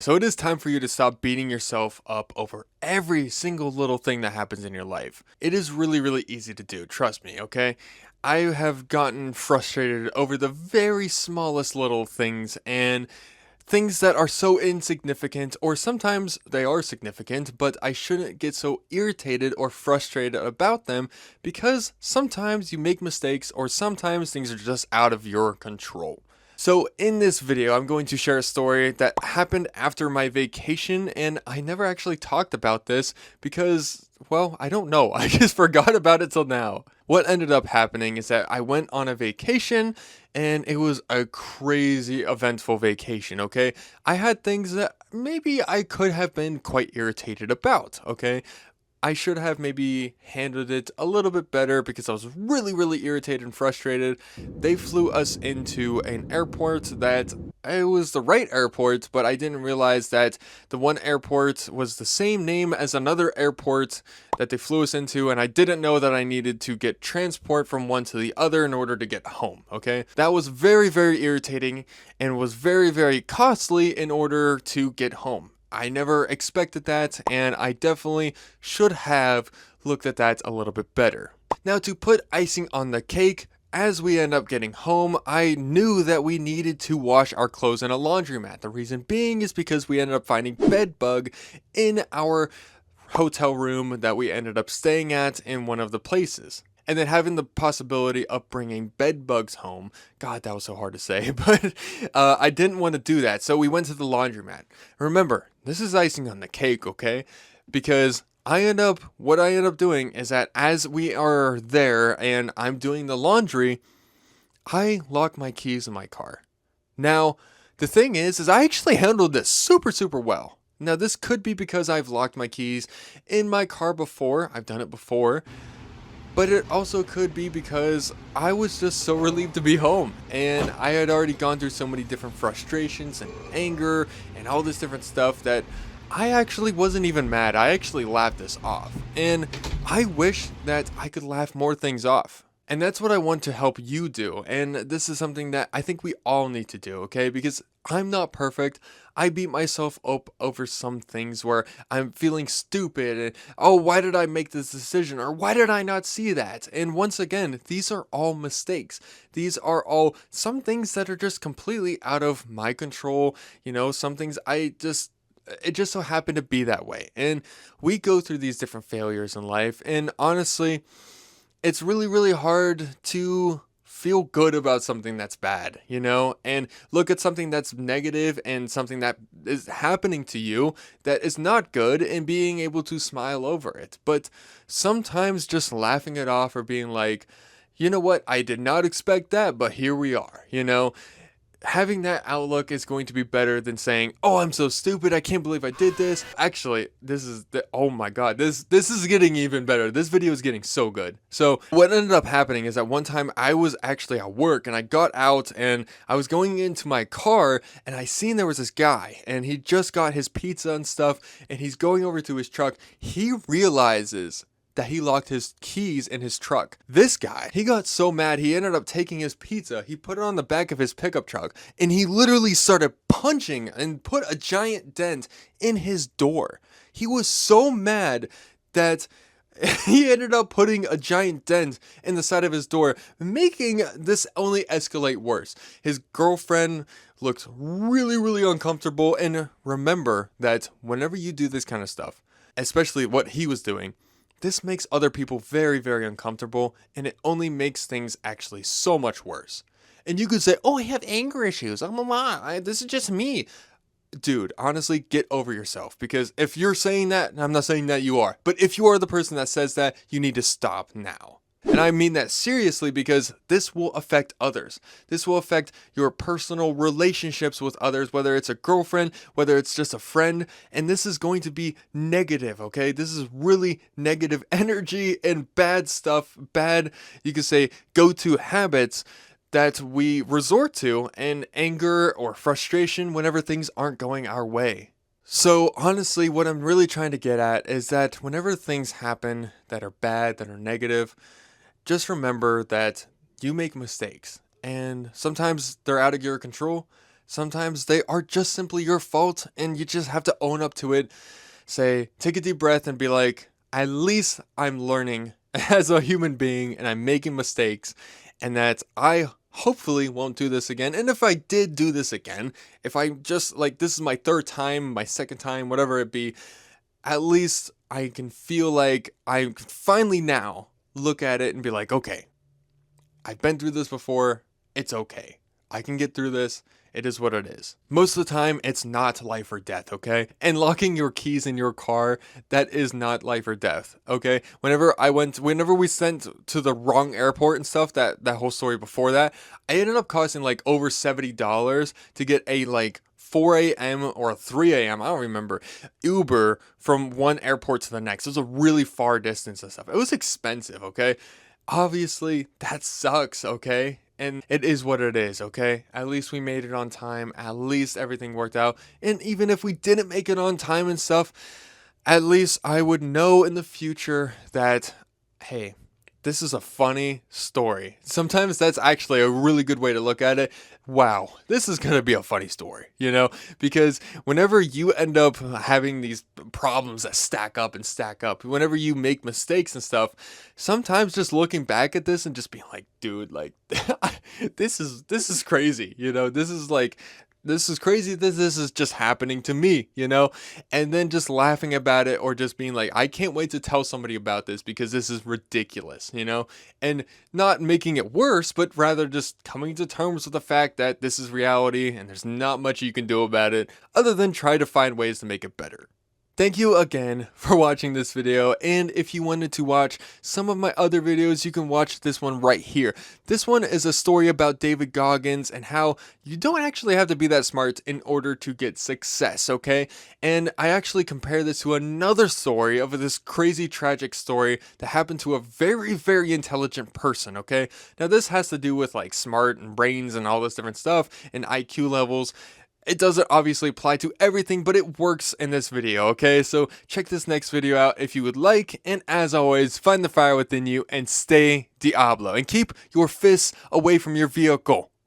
So it is time for you to stop beating yourself up over every single little thing that happens in your life. It is really, really easy to do, trust me, okay? I have gotten frustrated over the very smallest little things and things that are so insignificant, or sometimes they are significant, but I shouldn't get so irritated or frustrated about them because sometimes you make mistakes or sometimes things are just out of your control. So in this video, I'm going to share a story that happened after my vacation, and I never actually talked about this because, well, I don't know. I just forgot about it till now. What ended up happening is that I went on a vacation, and it was a crazy, eventful vacation, okay? I had things that maybe I could have been quite irritated about, okay? I should have maybe handled it a little bit better because I was really, really irritated and frustrated. They flew us into an airport that it was the right airport, but I didn't realize that the one airport was the same name as another airport that they flew us into, and I didn't know that I needed to get transport from one to the other in order to get home, okay? That was very, very irritating and was very, very costly in order to get home. I never expected that, and I definitely should have looked at that a little bit better. Now, to put icing on the cake, as we end up getting home, I knew that we needed to wash our clothes in a laundromat. The reason being is because we ended up finding bed bug in our hotel room that we ended up staying at in one of the places. And then having the possibility of bringing bed bugs home. God, that was so hard to say, but I didn't want to do that. So we went to the laundromat. Remember, this is icing on the cake, okay? Because what I end up doing is that as we are there and I'm doing the laundry, I lock my keys in my car. Now, the thing is I actually handled this super, super well. Now, this could be because I've locked my keys in my car before. I've done it before. But it also could be because I was just so relieved to be home, and I had already gone through so many different frustrations and anger and all this different stuff that I actually wasn't even mad. I actually laughed this off, and I wish that I could laugh more things off. And that's what I want to help you do. And this is something that I think we all need to do, okay? Because I'm not perfect. I beat myself up over some things where I'm feeling stupid and, oh, why did I make this decision? Or why did I not see that? And once again, these are all mistakes. These are all some things that are just completely out of my control. You know, some things it just so happened to be that way. And we go through these different failures in life. And honestly, it's really, really hard to feel good about something that's bad, you know, and look at something that's negative and something that is happening to you that is not good and being able to smile over it. But sometimes just laughing it off or being like, you know what, I did not expect that, but here we are, you know. Having that outlook is going to be better than saying, oh, I'm so stupid, I can't believe I did this. Actually, oh my god, this is getting even better. This video is getting so good. So what ended up happening is that one time I was actually at work and I got out and I was going into my car and I seen there was this guy and he just got his pizza and stuff and he's going over to his truck. He realizes that he locked his keys in his truck. This guy, he got so mad, he ended up taking his pizza, he put it on the back of his pickup truck, and he literally started punching and put a giant dent in his door. He was so mad that he ended up putting a giant dent in the side of his door, making this only escalate worse. His girlfriend looked really, really uncomfortable, and remember that whenever you do this kind of stuff, especially what he was doing, this makes other people very, very uncomfortable, and it only makes things actually so much worse. And you could say, oh, I have anger issues. This is just me. Dude, honestly, get over yourself. Because if you're saying that, and I'm not saying that you are, but if you are the person that says that, you need to stop now. And I mean that seriously because this will affect others. This will affect your personal relationships with others, whether it's a girlfriend, whether it's just a friend, and this is going to be negative, okay? This is really negative energy and bad stuff, you could say, go-to habits that we resort to in anger or frustration whenever things aren't going our way. So honestly, what I'm really trying to get at is that whenever things happen that are bad, that are negative, just remember that you make mistakes and sometimes they're out of your control. Sometimes they are just simply your fault and you just have to own up to it. Say, take a deep breath and be like, at least I'm learning as a human being and I'm making mistakes, and that I hopefully won't do this again. And if I did do this again, if I just like, this is my third time, my second time, whatever it be, at least I can feel like I can finally now look at it and be like, okay, I've been through this before. It's okay. I can get through this. It is what it is. Most of the time, it's not life or death, okay? And locking your keys in your car, that is not life or death, okay? Whenever we sent to the wrong airport and stuff, that whole story before that, I ended up costing like over $70 to get a like 4 a.m. or 3 a.m., I don't remember, Uber from one airport to the next. It was a really far distance and stuff. It was expensive, okay? Obviously, that sucks, okay? And it is what it is, okay? At least we made it on time. At least everything worked out. And even if we didn't make it on time and stuff, at least I would know in the future that, hey, this is a funny story. Sometimes that's actually a really good way to look at it. Wow, this is going to be a funny story, you know? Because whenever you end up having these problems that stack up and stack up, whenever you make mistakes and stuff, sometimes just looking back at this and just being like, dude, like, this is crazy, you know? This is crazy that this is just happening to me, you know? And then just laughing about it, or just being like, I can't wait to tell somebody about this because this is ridiculous, you know? And not making it worse, but rather just coming to terms with the fact that this is reality and there's not much you can do about it other than try to find ways to make it better. Thank you again for watching this video, and if you wanted to watch some of my other videos, you can watch this one right here. This one is a story about David Goggins and how you don't actually have to be that smart in order to get success, okay? And I actually compare this to another story of this crazy tragic story that happened to a very, very intelligent person, okay? Now this has to do with like smart and brains and all this different stuff and IQ levels. It doesn't obviously apply to everything, but it works in this video, okay? So check this next video out if you would like, and as always, find the fire within you and stay Diablo, and keep your fists away from your vehicle.